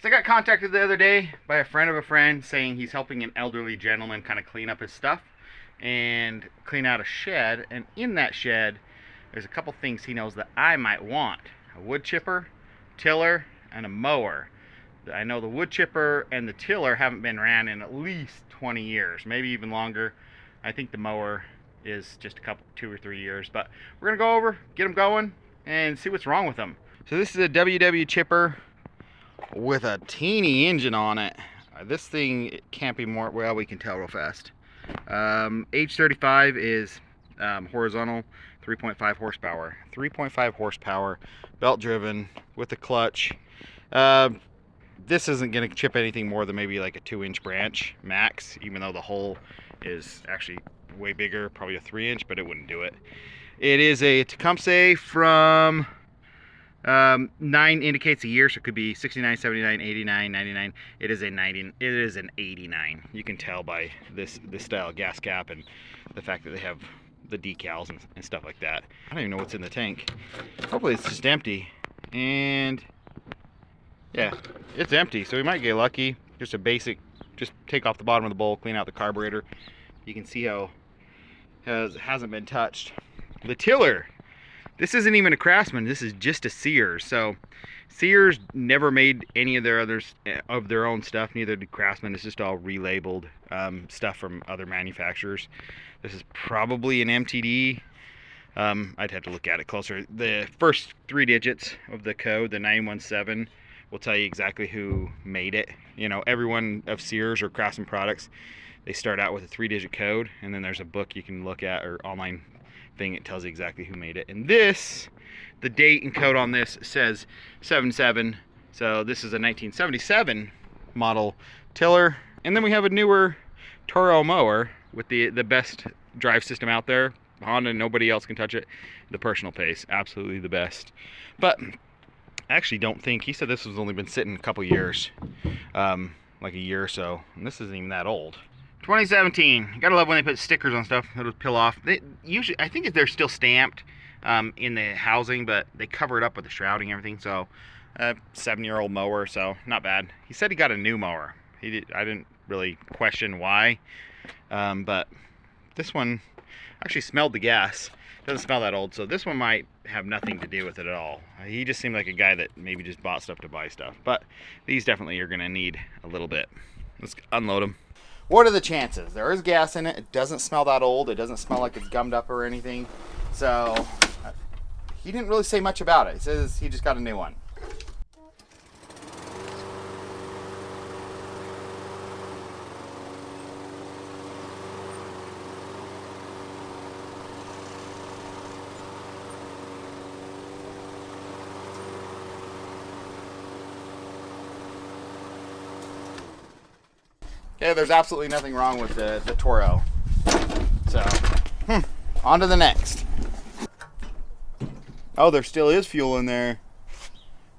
So I got contacted the other day by a friend of a friend saying he's helping an elderly gentleman kind of clean up his stuff and clean out a shed. And in that shed, there's a couple things he knows that I might want: a wood chipper, tiller, and a mower. I know the wood chipper and the tiller haven't been ran in at least 20 years, maybe even longer. I think the mower is just a couple, 2 or 3 years. But we're gonna go over, get them going, and see what's wrong with them. So this is a WW chipper with a teeny engine on it. This thing, it can't be more, well, we can tell real fast. H35 is horizontal, 3.5 horsepower. 3.5 horsepower, belt driven with a clutch. This isn't going to chip anything more than maybe like a 2-inch branch max, even though the hole is actually way bigger, probably a 3-inch, but it wouldn't do it. It is a Tecumseh from 9 indicates a year, so it could be 69, 79, 89, 99. It is a 90. It is an 89. You can tell by this style of gas cap and the fact that they have the decals and stuff like that. I don't even know what's in the tank. Hopefully it's just empty. And yeah, it's empty, so we might get lucky. Just a basic, just take off the bottom of the bowl, clean out the carburetor. You can see how it hasn't been touched. The tiller. This isn't even a Craftsman, this is just a SEARS. So SEARS never made any of their own stuff, neither did Craftsman. It's just all relabeled stuff from other manufacturers. This is probably an MTD. I'd have to look at it closer. The first 3 digits of the code, the 917, will tell you exactly who made it. You know, everyone of SEARS or Craftsman products, they start out with a 3-digit code, and then there's a book you can look at, or online thing, it tells you exactly who made it. And this, the date and code on this says 77, so this is a 1977 model tiller. And then we have a newer Toro mower with the best drive system out there. Honda, nobody else can touch it. The personal pace, absolutely the best. But I actually don't think, he said this has only been sitting a couple years, like a year or so, and this isn't even that old. 2017. Gotta love when they put stickers on stuff. It'll peel off. They usually, I think they're still stamped in the housing, but they cover it up with the shrouding and everything. So, 7-year-old mower, so not bad. He said he got a new mower. I didn't really question why, but this one actually smelled the gas. Doesn't smell that old, so this one might have nothing to do with it at all. He just seemed like a guy that maybe just bought stuff to buy stuff. But these definitely are gonna need a little bit. Let's unload them. What are the chances? There is gas in it. It doesn't smell that old. It doesn't smell like it's gummed up or anything. So he didn't really say much about it. He says he just got a new one. Okay, there's absolutely nothing wrong with the Toro. So, on to the next. Oh, there still is fuel in there.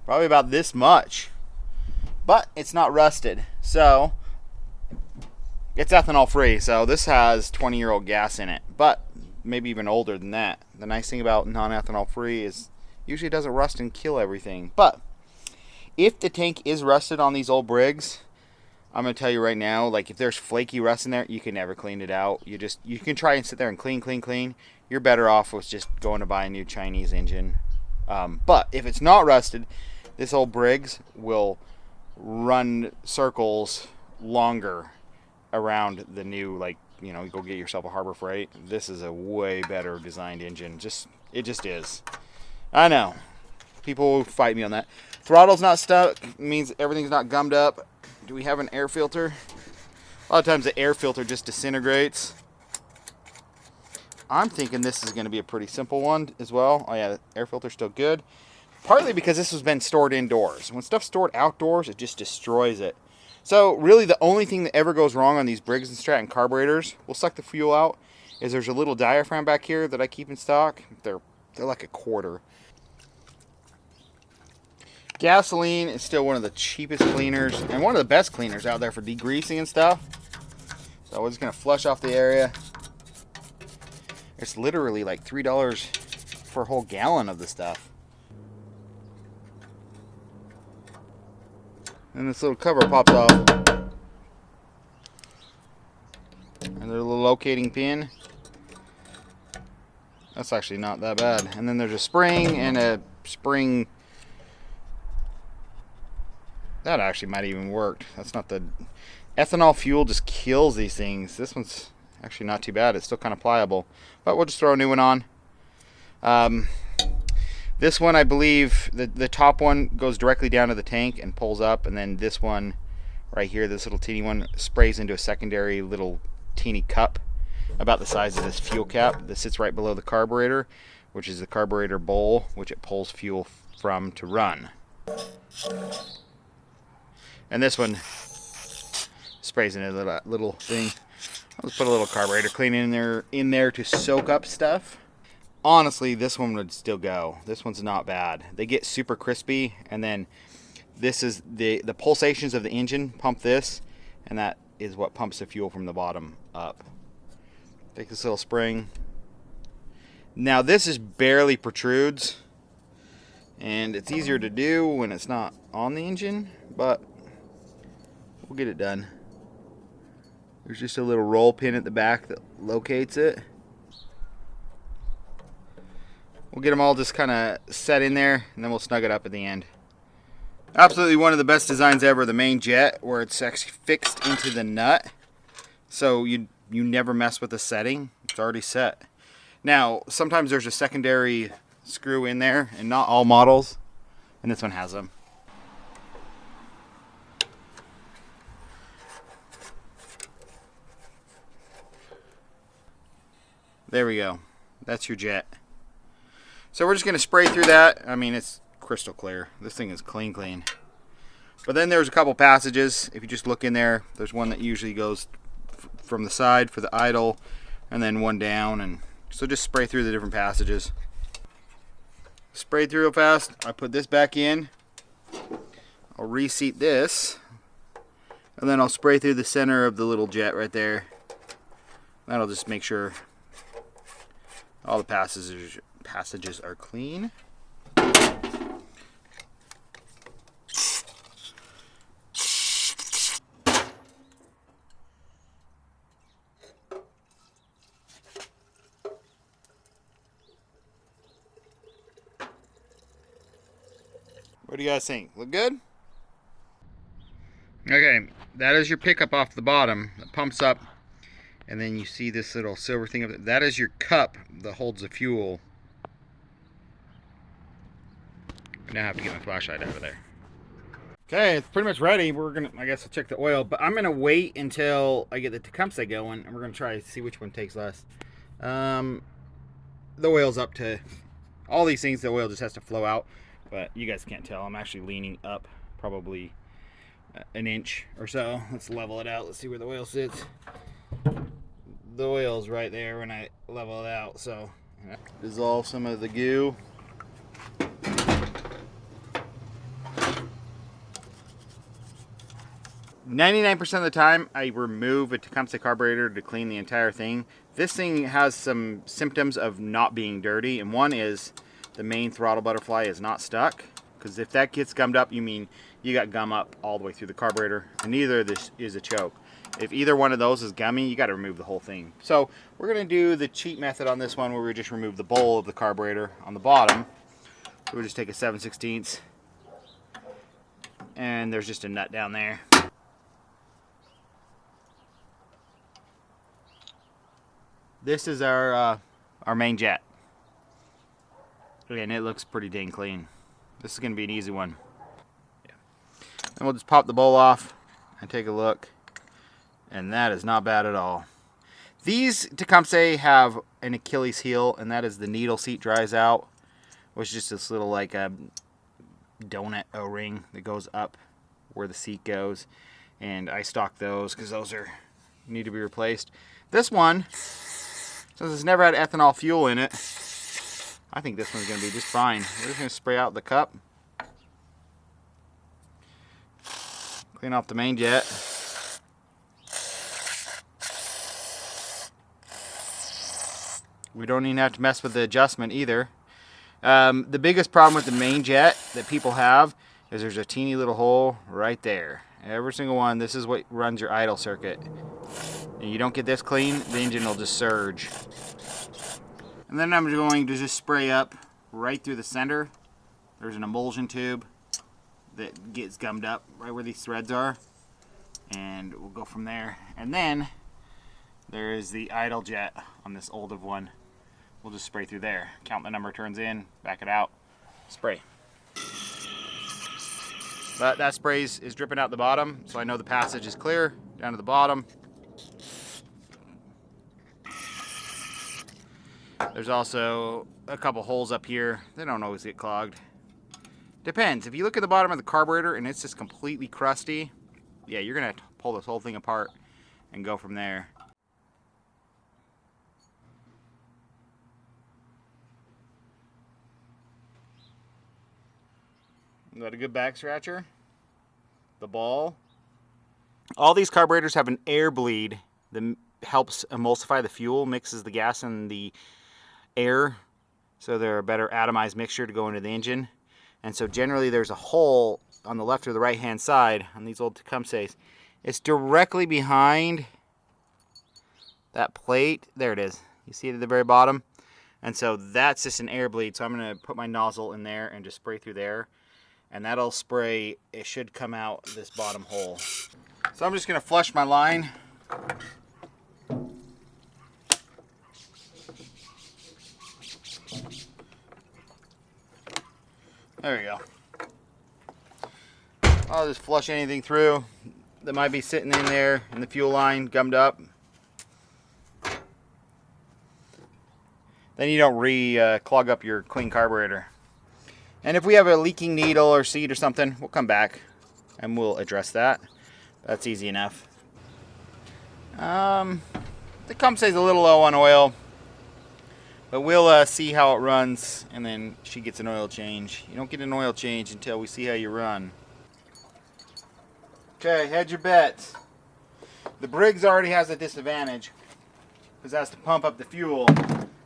Probably about this much. But it's not rusted. So, it's ethanol free. So, this has 20-year-old gas in it. But, maybe even older than that. The nice thing about non-ethanol free is usually it doesn't rust and kill everything. But, if the tank is rusted on these old Briggs, I'm going to tell you right now, like if there's flaky rust in there, you can never clean it out. You can try and sit there and clean. You're better off with just going to buy a new Chinese engine. But if it's not rusted, this old Briggs will run circles longer around the new, like, you know, go get yourself a Harbor Freight. This is a way better designed engine. It just is. I know. People will fight me on that. Throttle's not stuck. Means everything's not gummed up. Do we have an air filter? A lot of times the air filter just disintegrates. I'm thinking this is going to be a pretty simple one as well. Oh yeah, the air filter's still good. Partly because this has been stored indoors. When stuff's stored outdoors, it just destroys it. So really the only thing that ever goes wrong on these Briggs & Stratton carburetors, will suck the fuel out, is there's a little diaphragm back here that I keep in stock. They're like a quarter. Gasoline is still one of the cheapest cleaners and one of the best cleaners out there for degreasing and stuff. So we're just going to flush off the area. It's literally like $3 for a whole gallon of the stuff. And this little cover pops off. And there's a little locating pin. That's actually not that bad. And then there's a spring and a spring. That actually might even work. That's not the... Ethanol fuel just kills these things. This one's actually not too bad. It's still kind of pliable. But we'll just throw a new one on. This one, I believe, the top one goes directly down to the tank and pulls up. And then this one right here, this little teeny one, sprays into a secondary little teeny cup about the size of this fuel cap that sits right below the carburetor, which is the carburetor bowl, which it pulls fuel from to run. And this one sprays into a little thing. I'll just put a little carburetor cleaner in there to soak up stuff. Honestly, this one would still go. This one's not bad. They get super crispy, and then this is the pulsations of the engine pump this, and that is what pumps the fuel from the bottom up. Take this little spring. Now this is barely protrudes, and it's easier to do when it's not on the engine, but we'll get it done. There's just a little roll pin at the back that locates it. We'll get them all just kind of set in there, and then we'll snug it up at the end. Absolutely one of the best designs ever, the main jet, where it's actually fixed into the nut. So you never mess with the setting. It's already set. Now, sometimes there's a secondary screw in there, and not all models, and this one has them. There we go. That's your jet. So we're just going to spray through that. I mean, it's crystal clear. This thing is clean. But then there's a couple passages. If you just look in there, there's one that usually goes from the side for the idle, and then one down. And so just spray through the different passages. Spray through real fast. I put this back in. I'll reseat this. And then I'll spray through the center of the little jet right there. That'll just make sure all the passages are clean. What do you guys think? Look good? Okay, that is your pickup off the bottom. It pumps up, and then you see this little silver thing up there. That is your cup that holds the fuel. I now have to get my flashlight out of there. Okay, it's pretty much ready. We're gonna, I guess I'll check the oil, but I'm gonna wait until I get the Tecumseh going, and we're gonna try to see which one takes less. The oil's up to, all these things, the oil just has to flow out. But you guys can't tell. I'm actually leaning up probably an inch or so. Let's level it out. Let's see where the oil sits. The oil's right there when I level it out. So dissolve some of the goo. "99% of the time, I remove a Tecumseh carburetor to clean the entire thing. This thing has some symptoms of not being dirty, and one is the main throttle butterfly is not stuck, because if that gets gummed up, you mean you got gum up all the way through the carburetor, and neither of this is a choke. If either one of those is gummy, you got to remove the whole thing. So we're going to do the cheat method on this one, where we just remove the bowl of the carburetor on the bottom. So we'll just take a 7/16, and there's just a nut down there. This is our main jet. And it looks pretty dang clean. This is going to be an easy one. Yeah. And we'll just pop the bowl off and take a look. And that is not bad at all. These Tecumseh have an Achilles heel, and that is the needle seat dries out, which is just this little like a donut O-ring that goes up where the seat goes. And I stock those because those need to be replaced. This one, since it's never had ethanol fuel in it, I think this one's going to be just fine. We're just going to spray out the cup. Clean off the main jet. We don't even have to mess with the adjustment either. The biggest problem with the main jet that people have is there's a teeny little hole right there. Every single one. This is what runs your idle circuit. And you don't get this clean, the engine will just surge. And then I'm going to just spray up right through the center. There's an emulsion tube that gets gummed up right where these threads are. And we'll go from there. And then there is the idle jet on this old one. We'll just spray through there. Count the number of turns in, back it out, spray. But that spray is dripping out the bottom, so I know the passage is clear down to the bottom. There's also a couple holes up here. They don't always get clogged. Depends. If you look at the bottom of the carburetor and it's just completely crusty, yeah, you're gonna have to pull this whole thing apart and go from there. Got a good back scratcher. The ball. All these carburetors have an air bleed that helps emulsify the fuel, mixes the gas and the air, so they're a better atomized mixture to go into the engine. And so generally there's a hole on the left or the right hand side on these old Tecumsehs. It's directly behind that plate. There it is. You see it at the very bottom? And so that's just an air bleed. So I'm going to put my nozzle in there and just spray through there. And that'll spray, it should come out this bottom hole. So I'm just going to flush my line. There we go. I'll just flush anything through that might be sitting in there in the fuel line, gummed up. Then you don't clog up your clean carburetor. And if we have a leaking needle or seat or something, we'll come back and we'll address that. That's easy enough. The Tecumseh's a little low on oil, but we'll see how it runs, and then she gets an oil change. You don't get an oil change until we see how you run. Okay, hedge your bets. The Briggs already has a disadvantage because it has to pump up the fuel.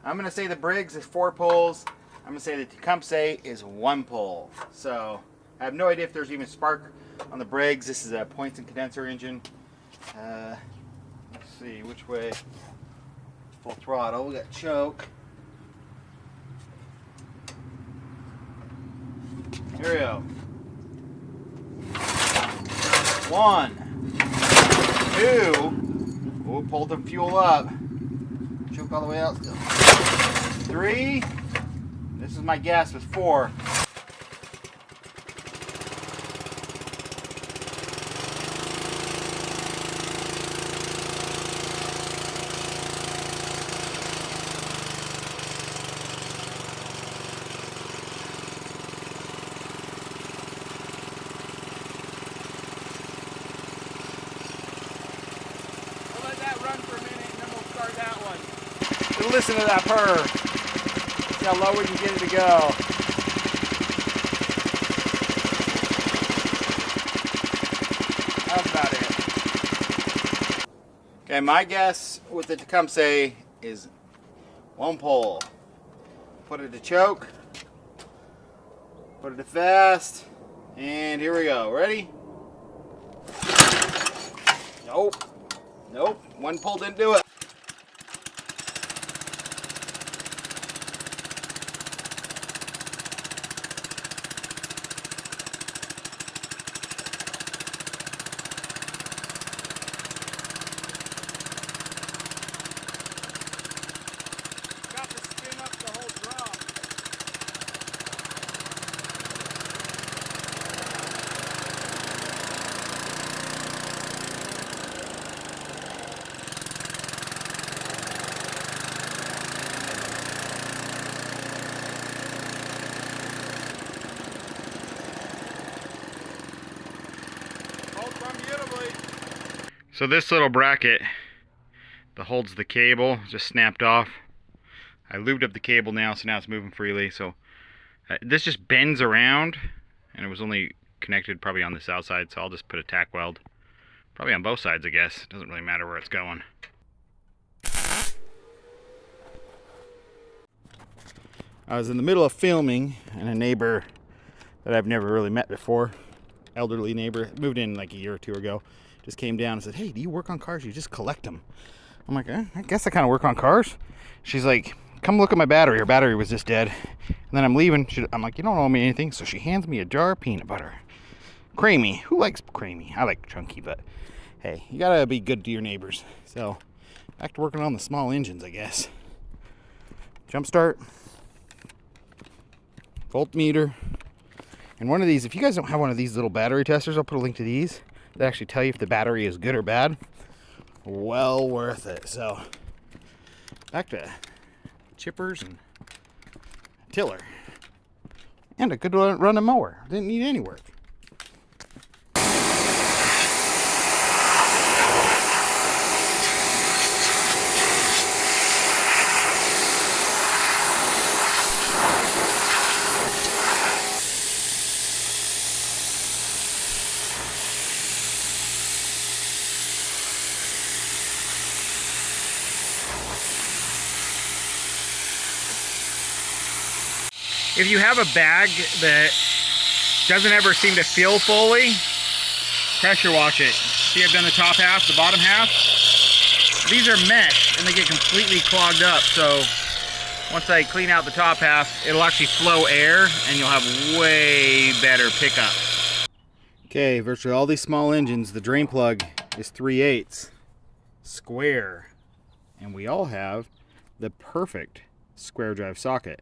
I'm going to say the Briggs is 4 pulls. I'm going to say the Tecumseh is 1 pull. So I have no idea if there's even spark on the Briggs. This is a points and condenser engine. Let's see which way. Full throttle. We got choke. Here we go. 1, 2. We'll pull the fuel up. Choke all the way out still. 3. This is my gas with 4. Listen to that purr. See how low we can get it to go. That's about it. Okay, my guess with the Tecumseh is 1 pull. Put it to choke. Put it to fast. And here we go. Ready? Nope. Nope. 1 pull didn't do it. So this little bracket that holds the cable just snapped off. I lubed up the cable now, so now it's moving freely. So this just bends around, and it was only connected probably on this outside, so I'll just put a tack weld. Probably on both sides, I guess. It doesn't really matter where it's going. I was in the middle of filming, and a neighbor that I've never really met before. Elderly neighbor, moved in like a year or two ago. Just came down and said, hey, do you work on cars? You just collect them. I'm like, I guess I kind of work on cars. She's like, come look at my battery. Her battery was just dead. And then I'm leaving. I'm like, you don't owe me anything. So she hands me a jar of peanut butter. Creamy. Who likes creamy? I like chunky, but hey, you gotta be good to your neighbors. So back to working on the small engines, I guess. Jump start, voltmeter, and one of these. If you guys don't have one of these little battery testers, I'll put a link to these that actually tell you if the battery is good or bad. Well worth it. So back to chippers and tiller and a good running mower. Didn't need any work. If you have a bag that doesn't ever seem to fill fully, pressure wash it. See, I've done the top half, the bottom half. These are mesh and they get completely clogged up. So once I clean out the top half, it'll actually flow air and you'll have way better pickup. Okay, virtually all these small engines, the drain plug is 3/8 square. And we all have the perfect square drive socket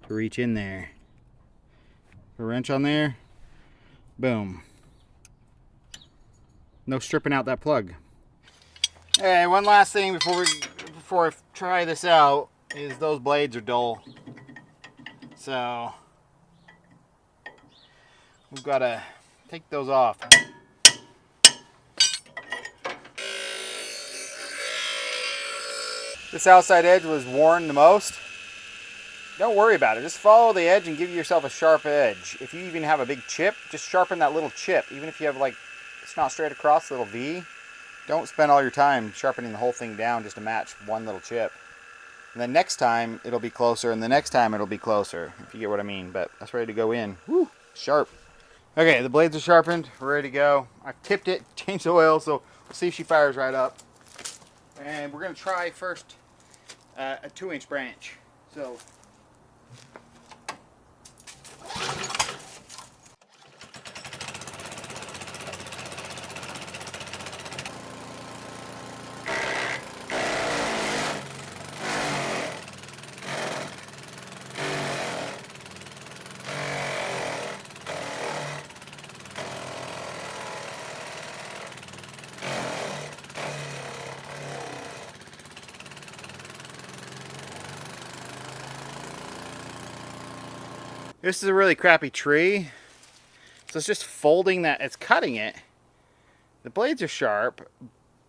to reach in there. A wrench on there, boom. No stripping out that plug. Hey, one last thing before I try this out is those blades are dull. So we've got to take those off. This outside edge was worn the most. Don't worry about it. Just follow the edge and give yourself a sharp edge. If you even have a big chip, just sharpen that little chip. Even if you have like, it's not straight across, little V. Don't spend all your time sharpening the whole thing down just to match one little chip. And then next time it'll be closer, and the next time it'll be closer, if you get what I mean. But that's ready to go in. Woo, sharp. Okay, the blades are sharpened. We're ready to go. I've tipped it, changed the oil, so we'll see if she fires right up. And we're going to try first a 2-inch branch. So this is a really crappy tree, so it's just folding that, it's cutting it. The blades are sharp,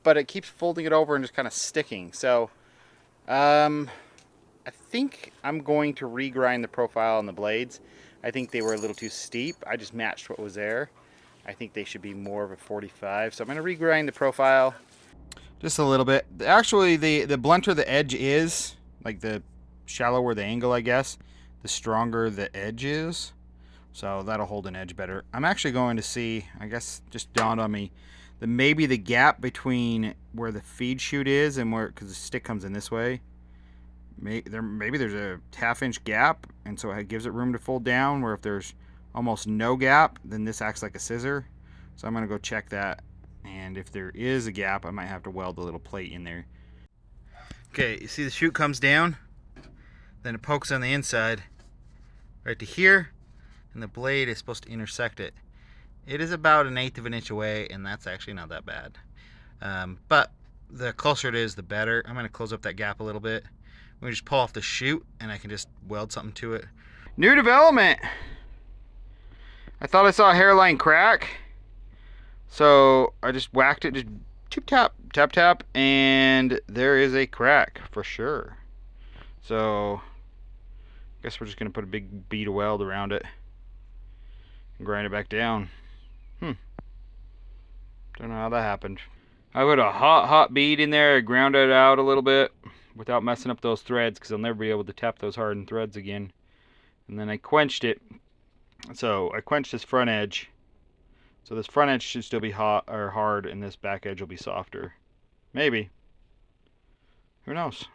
but it keeps folding it over and just kind of sticking. So I think I'm going to regrind the profile on the blades. I think they were a little too steep. I just matched what was there. I think they should be more of a 45. So I'm going to regrind the profile just a little bit. Actually, the blunter the edge is, like the shallower the angle, I guess, the stronger the edge is. So that'll hold an edge better. I'm actually going to see, I guess just dawned on me, that maybe the gap between where the feed chute is and where, because the stick comes in this way, maybe there's a 1/2-inch gap, and so it gives it room to fold down, where if there's almost no gap, then this acts like a scissor. So I'm going to go check that, and if there is a gap, I might have to weld a little plate in there. Okay, you see the chute comes down, then it pokes on the inside right to here, and the blade is supposed to intersect it. It is about 1/8 of an inch away, and that's actually not that bad. But the closer it is, the better. I'm going to close up that gap a little bit. We just pull off the chute, and I can just weld something to it. New development! I thought I saw a hairline crack, so I just whacked it, just tip tap, tap tap, and there is a crack for sure. So I guess we're just going to put a big bead of weld around it and grind it back down. Don't know how that happened. I put a hot bead in there, ground it out a little bit without messing up those threads, because I'll never be able to tap those hardened threads again. And then I quenched it So I quenched this front edge. So this front edge should still be hot or hard, and this back edge will be softer. Maybe. Who knows?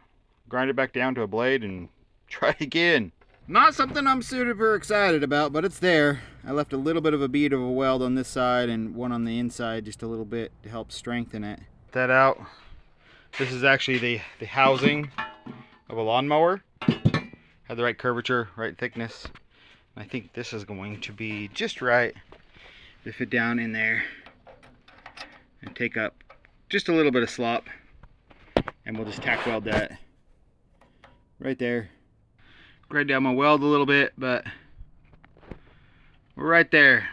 Grind it back down to a blade and try again. Not something I'm super excited about, but it's there. I left a little bit of a bead of a weld on this side and one on the inside, just a little bit to help strengthen it. That out. This is actually the housing of a lawnmower. Had the right curvature, right thickness. I think this is going to be just right to fit down in there and take up just a little bit of slop, and we'll just tack weld that right there. Grind down my weld a little bit, but we're right there.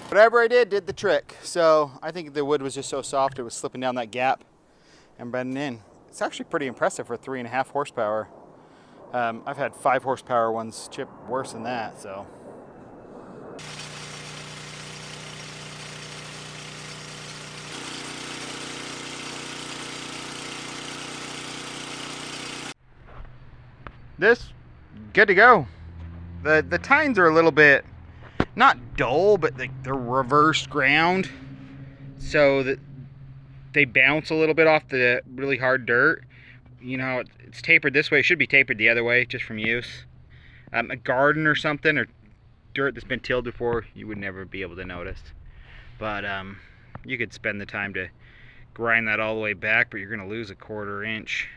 Whatever I did the trick. So I think the wood was just so soft it was slipping down that gap and bending in. It's actually pretty impressive for 3.5 horsepower. I've had 5 horsepower ones chip worse than that, so. This, good to go. The tines are a little bit, not dull, but they're reversed ground, so that they bounce a little bit off the really hard dirt. You know, it's tapered this way. It should be tapered the other way, just from use. A garden or something, or dirt that's been tilled before, you would never be able to notice. But you could spend the time to grind that all the way back, but you're going to lose a 1/4 inch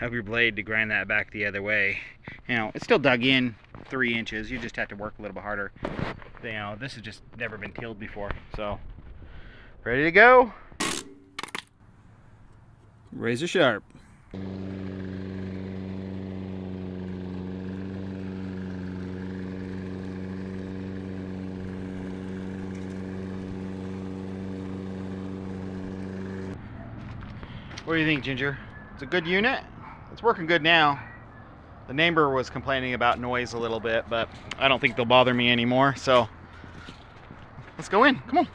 of your blade to grind that back the other way. You know, it's still dug in 3 inches. You just have to work a little bit harder. You know, this has just never been tilled before. So, ready to go? Razor sharp. What do you think, Ginger? It's a good unit. It's working good now. The neighbor was complaining about noise a little bit, but I don't think they'll bother me anymore. So let's go in. Come on.